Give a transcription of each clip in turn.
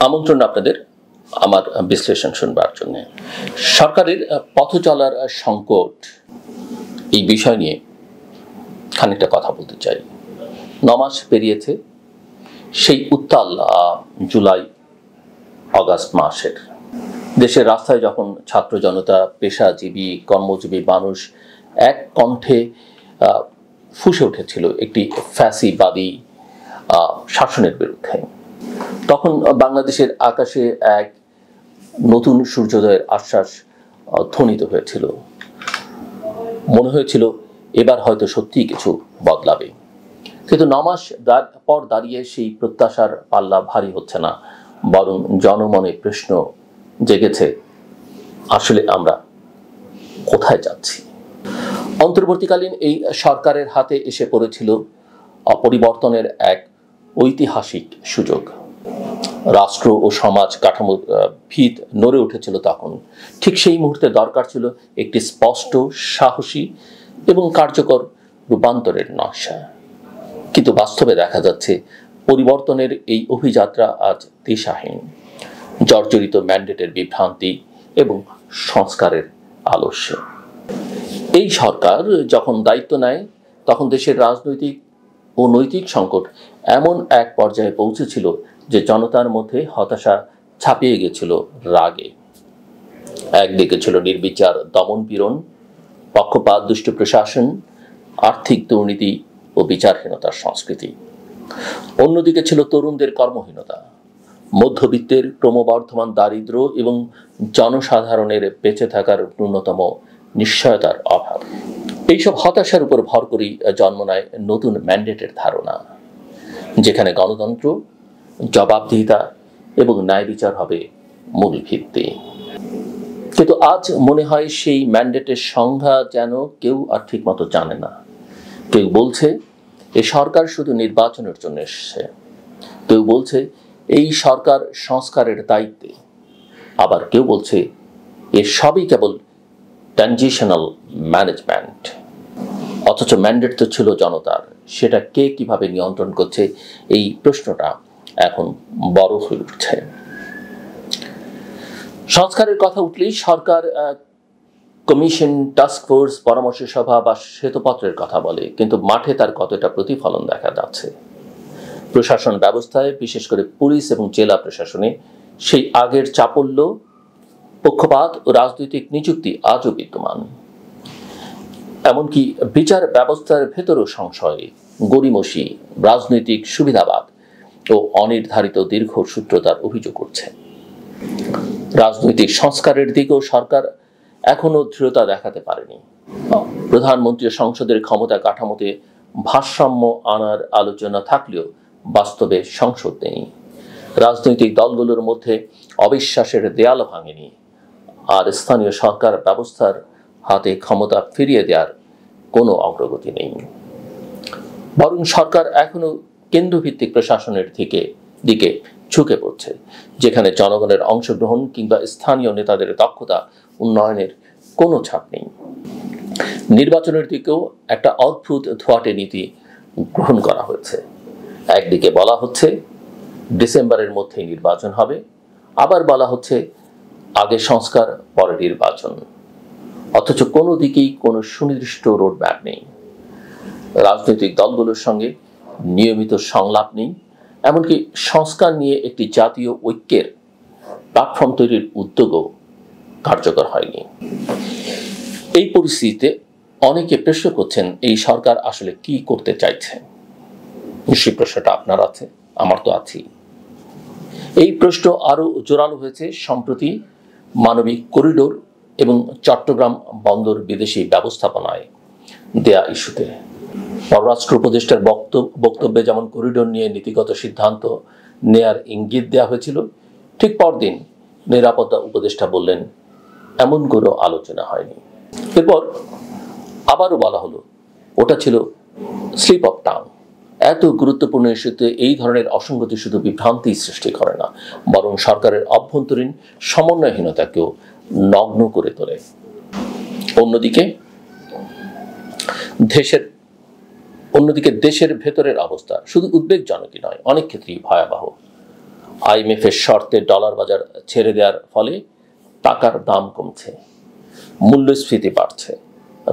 আমন্ত্রণ আপনাদের আমার বিশ্লেষণ শুনবার জন্য। সরকারের পথ চলার সংকট এই বিষয় নিয়ে খানিকটা কথা বলতে চাই। 9 মাস পেরিয়েছে সেই উত্তাল জুলাই আগস্ট মাসের। দেশের রাস্তায় যখন ছাত্র জনতা, পেশাজীবী, কর্মজীবী মানুষ এক কণ্ঠে ফুঁসে উঠেছিল একটি ফ্যাসিবাদী শাসনের বিরুদ্ধে, তখন বাংলাদেশের আকাশে এক নতুন সূর্যোদয়ের আশ্বাস ধ্বনিত হয়েছিল। মনে হয়েছিল এবার হয়তো সত্যিই কিছু বদলাবে। কিন্তু 9 মাস পর দাঁড়িয়ে সেই প্রত্যাশার পাল্লা ভারী হচ্ছে না, বরং জনমনে প্রশ্ন জেগেছে, আসলে আমরা কোথায় যাচ্ছি? অন্তর্বর্তীকালীন এই সরকারের হাতে এসে পড়েছিল পরিবর্তনের এক ঐতিহাসিক সুযোগ। রাষ্ট্র ও সমাজ কাঠামো ভিত নড়ে উঠেছিল তখন। ঠিক সেই মুহূর্তে দরকার ছিল একটি স্পষ্ট, সাহসী এবং কার্যকর রূপান্তরের নকশা। কিন্তু বাস্তবে দেখা যাচ্ছে পরিবর্তনের এই অভিযাত্রা আজ দিশাহীন, জর্জরিত ম্যান্ডেটের বিভ্রান্তি এবং সংস্কারের আলস্য। এই সরকার যখন দায়িত্ব নেয় তখন দেশের রাজনৈতিক ও নৈতিক সংকট এমন এক পর্যায়ে পৌঁছেছিল যে জনতার মধ্যে হতাশা ছাপিয়ে গেছিল রাগে। একদিকে ছিল নির্বিচার দমনপীড়ন, পক্ষপাত, দুষ্ট প্রশাসন, আর্থিক দুর্নীতি ও বিচারহীনতার সংস্কৃতি। অন্যদিকে ছিল তরুণদের কর্মহীনতা, মধ্যবিত্তের ক্রমবর্ধমান দারিদ্র্য এবং জনসাধারণের বেঁচে থাকার ন্যূনতম নিশ্চয়তার অভাব। এইসব হতাশার উপর ভর করেই জন্ম নেয় নতুন ম্যান্ডেটের ধারণা, যেখানে গণতন্ত্র, জবাবদিহিতা এবং ন্যায় বিচার হবে মূল ভিত্তি। কিন্তু আজ মনে হয় সেই ম্যান্ডেটের সংজ্ঞা যেন কেউ আর ঠিক মতো জানে না। কেউ বলছে এই সরকার শুধু নির্বাচনের জন্য এসেছে, কেউ বলছে এই সরকার সংস্কারের দায়িত্বে, আবার কেউ বলছে এ সবই কেবল ট্রানজিশনাল ম্যানেজমেন্ট। অথচ ম্যান্ডেট তো ছিল জনতার, সেটা কে কিভাবে নিয়ন্ত্রণ করছে এই প্রশ্নটা এখন বড় হয়ে উঠছে। সংস্কারের কথা উঠলেই সরকার কমিশন, টাস্কফোর্স, পরামর্শ সভা বা শ্বেতপত্রের কথা বলে, কিন্তু মাঠে তার কতটা প্রতিফলন দেখা যাচ্ছে? প্রশাসন ব্যবস্থায়, বিশেষ করে পুলিশ এবং জেলা প্রশাসনে সেই আগের চাপল্য, পক্ষপাত ও রাজনৈতিক নিযুক্তি আজও বিদ্যমান। এমনকি বিচার ব্যবস্থার ভেতরও সংশয়, গড়িমসি, রাজনৈতিক সুবিধাবাদ ও অনির্ধারিত দীর্ঘসূত্রতার অভিযোগ উঠছে। রাজনৈতিক সংস্কারের দিকেও সরকার এখনো দৃঢ়তা দেখাতে পারেনি। প্রধানমন্ত্রী ও সংসদের ক্ষমতা কাঠামোতে ভারসাম্য আনার আলোচনা থাকলেও বাস্তবে সংসদ নেই। রাজনৈতিক দলগুলোর মধ্যে অবিশ্বাসের দেয়ালও ভাঙেনি, আর স্থানীয় সরকার ব্যবস্থার হাতে ক্ষমতা ফিরিয়ে দেওয়ার কোনো অগ্রগতি নেই। বরং সরকার এখনো কেন্দ্রভিত্তিক প্রশাসনের দিকে ঝুঁকে পড়ছে, যেখানে জনগণের অংশগ্রহণ কিংবা স্থানীয় নেতাদের দক্ষতা উন্নয়নের কোনো ছাপ নেই। নির্বাচনের দিকেও একটা অদ্ভুত ধোঁয়াটে নীতি গ্রহণ করা হয়েছে। একদিকে বলা হচ্ছে ডিসেম্বরের মধ্যেই নির্বাচন হবে, আবার বলা হচ্ছে আগে সংস্কার পরে নির্বাচন। অথচ কোনো দিকেই কোনো সুনির্দিষ্ট রোডম্যাপ নেই। রাজনৈতিক দলগুলোর সঙ্গে নিয়মিত সংলাপ নেই, এমনকি সংস্কার নিয়ে একটি জাতীয় ঐক্যের প্ল্যাটফর্ম তৈরির উদ্যোগও কার্যকর হয়নি। এই পরিস্থিতিতে অনেকে প্রশ্ন করছেন এই সরকার আসলে কি করতে চাইছে। নিশ্চয়ই প্রশ্নটা আপনার আছে, আমার তো আছেই। এই প্রশ্ন আরো জোরালো হয়েছে সম্প্রতি মানবিক করিডোর এবং চট্টগ্রাম বন্দর বিদেশি ব্যবস্থাপনায় দেয়া ইস্যুতে। পররাষ্ট্র উপদেষ্টার বক্তব্যে যেমন করিডোর নিয়ে নীতিগত সিদ্ধান্ত নেয়ার ইঙ্গিত দেওয়া হয়েছিল, ঠিক পরদিন নিরাপত্তা উপদেষ্টা বললেন এমন কোনো আলোচনা হয়নি। এরপর আবারও বলা হলো ওটা ছিল স্লিপ অফ টাং। এত গুরুত্বপূর্ণ ইস্যুতে এই ধরনের অসঙ্গতি শুধু বিভ্রান্তি সৃষ্টি করে না, বরং সরকারের অভ্যন্তরীণ সমন্বয়হীনতাকেও নগ্ন করে তোলে। অন্যদিকে দেশের ভেতরের অবস্থা শুধু উদ্বেগজনকই নয়, অনেক ক্ষেত্রেই ভয়াবহ। IMF এর শর্তে ডলার বাজার ছেড়ে দেওয়ার ফলে টাকার দাম কমছে, মূল্যস্ফীতি বাড়ছে,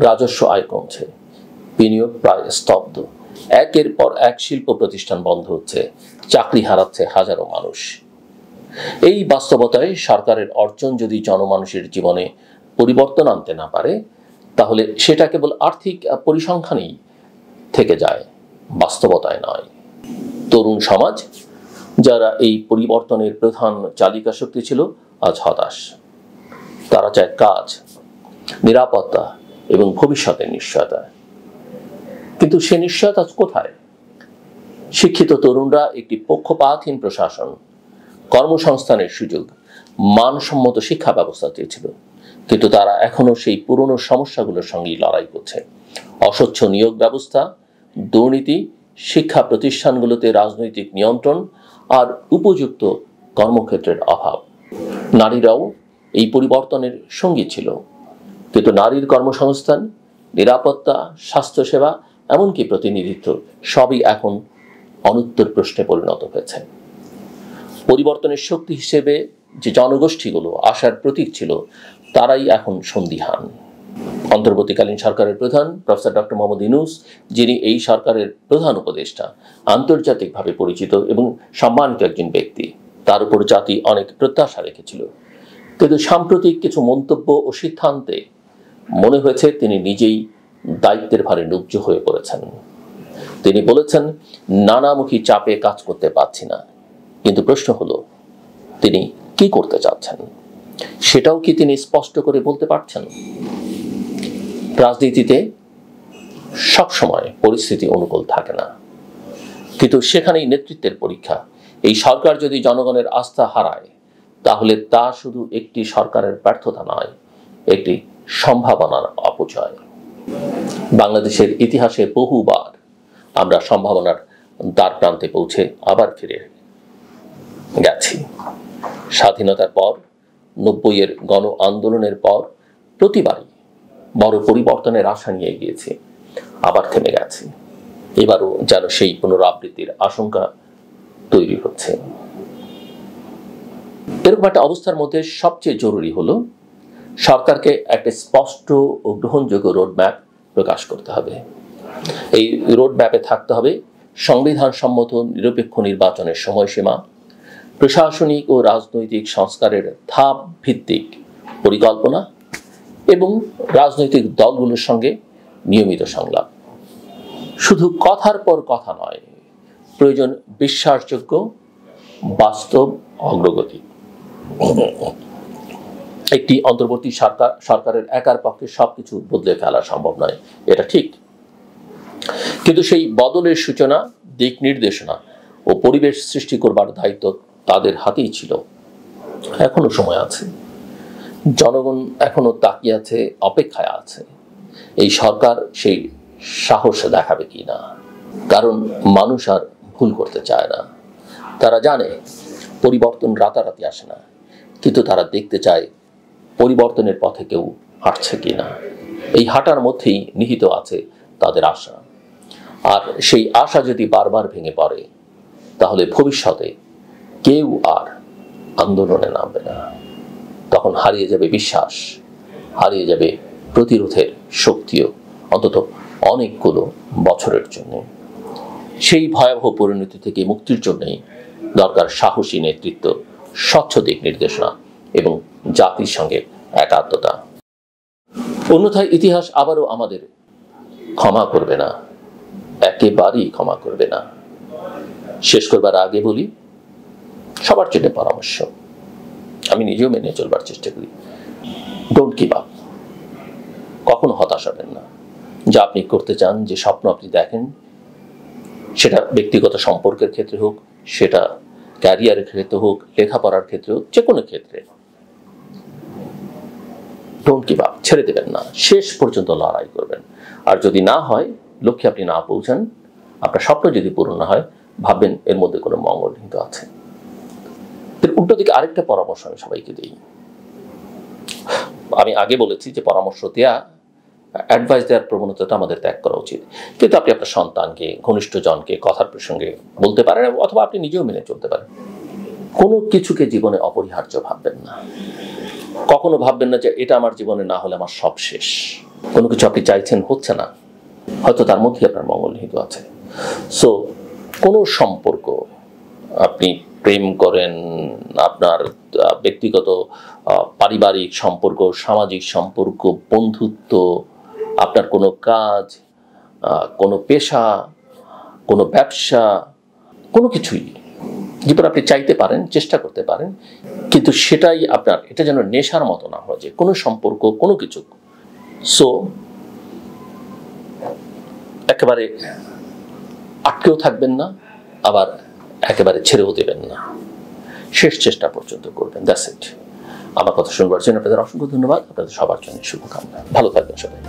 রাজস্ব আয় কমছে, বিনিয়োগ প্রায় স্তব্ধ। একের পর এক শিল্প প্রতিষ্ঠান বন্ধ হচ্ছে, চাকরি হারাচ্ছে হাজারো মানুষ। এই বাস্তবতায় সরকারের অর্জন যদি জনমানুষের জীবনে পরিবর্তন আনতে না পারে, তাহলে সেটা কেবল আর্থিক পরিসংখ্যানেই থেকে যায়, বাস্তবতায় নয়। তরুণ সমাজ, যারা এই পরিবর্তনের প্রধান চালিকা শক্তি ছিল, আজ হতাশ। তারা চায় কাজ, নিরাপত্তা এবং ভবিষ্যতের নিশ্চয়তা। কিন্তু সে নিশ্চয়তা কোথায়? শিক্ষিত তরুণরা একটি পক্ষপাতহীন প্রশাসন, কর্মসংস্থানের সুযোগ, মানসম্মত শিক্ষা ব্যবস্থা চেয়েছিল, কিন্তু তারা এখনো সেই পুরনো সমস্যাগুলোর সঙ্গেই লড়াই করছে। অস্বচ্ছ নিয়োগ ব্যবস্থা, দুর্নীতি, শিক্ষা প্রতিষ্ঠানগুলোতে রাজনৈতিক নিয়ন্ত্রণ আর উপযুক্ত কর্মক্ষেত্রের অভাব। নারীরাও এই পরিবর্তনের সঙ্গী ছিল, কিন্তু নারীর কর্মসংস্থান, নিরাপত্তা, স্বাস্থ্যসেবা, এমনকি প্রতিনিধিত্ব সবই এখন অনুত্তর প্রশ্নে পরিণত হয়েছে। পরিবর্তনের শক্তি হিসেবে যে জনগোষ্ঠীগুলো আশার প্রতীক ছিল, তারাই এখন সন্দিহান। অন্তর্বর্তীকালীন সরকারের প্রধান প্রফেসর ডক্টর মোহাম্মদ ইউনূস, যিনি এই সরকারের প্রধান উপদেষ্টা, আন্তর্জাতিকভাবে পরিচিত এবং সম্মানিত একজন ব্যক্তি, তার উপর জাতি অনেক প্রত্যাশা রেখেছিল। কিন্তু সাম্প্রতিক কিছু মন্তব্য ও সিদ্ধান্তে মনে হয়েছে তিনি নিজেই দায়িত্বের ভারে নুব্জ হয়ে পড়েছেন। তিনি বলেছেন, নানামুখী চাপে কাজ করতে পারছি না। কিন্তু প্রশ্ন হলো, তিনি কি করতে চাচ্ছেন? সেটাও কি তিনি স্পষ্ট করে বলতে পারছেন? রাজনীতিতে সবসময় পরিস্থিতি অনুকূল থাকে না, কিন্তু সেখানেই নেতৃত্বের পরীক্ষা। এই সরকার যদি জনগণের আস্থা হারায়, তাহলে তা শুধু একটি সরকারের ব্যর্থতা নয়, একটি সম্ভাবনার অপচয়। বাংলাদেশের ইতিহাসে বহুবার আমরা সম্ভাবনার দ্বার প্রান্তে পৌঁছে আবার ফিরে গেছি। স্বাধীনতার পর, 90-এর গণ আন্দোলনের পর প্রতিবারই বড় পরিবর্তনের আশা নিয়ে গিয়েছি, আবার থেমে গেছি। এবারও যেন সেই পুনরাবৃত্তির আশঙ্কা তৈরি হচ্ছে। এরকম একটা অবস্থার মধ্যে সবচেয়ে জরুরি হলো সরকারকে একটা স্পষ্ট ও গ্রহণযোগ্য রোডম্যাপ প্রকাশ করতে হবে। এই রোডম্যাপে থাকতে হবে সংবিধান সম্মত নিরপেক্ষ নির্বাচনের সময়সীমা, প্রশাসনিক ও রাজনৈতিক সংস্কারের ধাপ ভিত্তিক পরিকল্পনা এবং রাজনৈতিক দলগুলোর সঙ্গে নিয়মিত সংলাপ। শুধু কথার পর কথা নয়, প্রয়োজন বিশ্বাসযোগ্য বাস্তব অগ্রগতি। একটি অন্তর্বর্তী সরকারের একার পক্ষে সবকিছু বদলে ফেলা সম্ভব নয়, এটা ঠিক। কিন্তু সেই বদলের সূচনা, দিক নির্দেশনা ও পরিবেশ সৃষ্টি করবার দায়িত্ব তাদের হাতেই ছিল। এখনো সময় আছে, জনগণ এখনো তাকিয়ে আছে, অপেক্ষায় আছে এই সরকার সেই সাহস দেখাবে কিনা। কারণ মানুষ আর ভুল করতে চায় না। তারা জানে পরিবর্তন রাতারাতি আসে না, কিন্তু তারা দেখতে চায় পরিবর্তনের পথে কেউ হাঁটছে কিনা। এই হাঁটার মধ্যেই নিহিত আছে তাদের আশা। আর সেই আশা যদি বারবার ভেঙে পড়ে, তাহলে ভবিষ্যতে কেউ আর আন্দোলনে নামবে না। তখন হারিয়ে যাবে বিশ্বাস, হারিয়ে যাবে প্রতিরোধের শক্তিও, অন্তত অনেকগুলো বছরের জন্য। সেই ভয়াবহ পরিণতি থেকে মুক্তির জন্যই দরকার সাহসী নেতৃত্ব, স্বচ্ছ দিক নির্দেশনা এবং জাতির সঙ্গে একাত্মতা। অন্যথায় ইতিহাস আবারও আমাদের ক্ষমা করবে না, একেবারেই ক্ষমা করবে না। শেষ করবার আগে বলি, সবার জন্য পরামর্শ, আমি নিজেও মেনে চলবার চেষ্টা করি, ডোন্ট গিভ আপ। কখনো হতাশ হবেন না। যা আপনি করতে চান, যে স্বপ্ন আপনি দেখেন, সেটা ব্যক্তিগত সম্পর্কের ক্ষেত্রে হোক, সেটা ক্যারিয়ারের ক্ষেত্রে হোক, লেখাপড়ার ক্ষেত্রে হোক, যে কোনো ক্ষেত্রে, ডোন্ট গিভ আপ, ছেড়ে দেবেন না, শেষ পর্যন্ত লড়াই করবেন। আর যদি না হয়, লক্ষ্যে আপনি না পৌঁছান, আপনার স্বপ্ন যদি পূরণ না হয়, ভাববেন এর মধ্যে কোনো মঙ্গল নিহিত আছে। উল্টো দিকে আরেকটা পরামর্শ আমি সবাইকে দিই। আমি আগে বলেছি যে পরামর্শ দেয়া, অ্যাডভাইস দেওয়ার প্রবণতাটা আমাদের ত্যাগ করা উচিত। কিন্তু আপনি আপনার সন্তানকে, ঘনিষ্ঠ জনকে কথার প্রসঙ্গে বলতে পারেন, অথবা আপনি নিজেও মেনে চলতে পারেন। কোনো কিছুকে জীবনে অপরিহার্য ভাববেন না, কখনো ভাববেন না যে এটা আমার জীবনে না হলে আমার সব শেষ। কোনো কিছু আপনি চাইছেন, হচ্ছে না, হয়তো তার মধ্যে আপনার মঙ্গল নিহিত আছে। সো কোনো সম্পর্ক, আপনি প্রেম করেন, আপনার ব্যক্তিগত পারিবারিক সম্পর্ক, সামাজিক সম্পর্ক, বন্ধুত্ব, আপনার কোনো কাজ, কোনো পেশা, কোনো ব্যবসা, কোনো কিছুই জীবন আপনি চাইতে পারেন, চেষ্টা করতে পারেন, কিন্তু সেটাই আপনার, এটা যেন নেশার মতো না হয় যে কোনো সম্পর্ক, কোনো কিছু। সো একেবারে আটকেও থাকবেন না, আবার একেবারে ছেড়েও দেবেন না, শেষ চেষ্টা পর্যন্ত করবেন। That's it. আমার কথা শুনবার জন্য আপনাদের অসংখ্য ধন্যবাদ। আপনাদের সবার জন্য শুভকামনা। ভালো থাকবেন সবাই।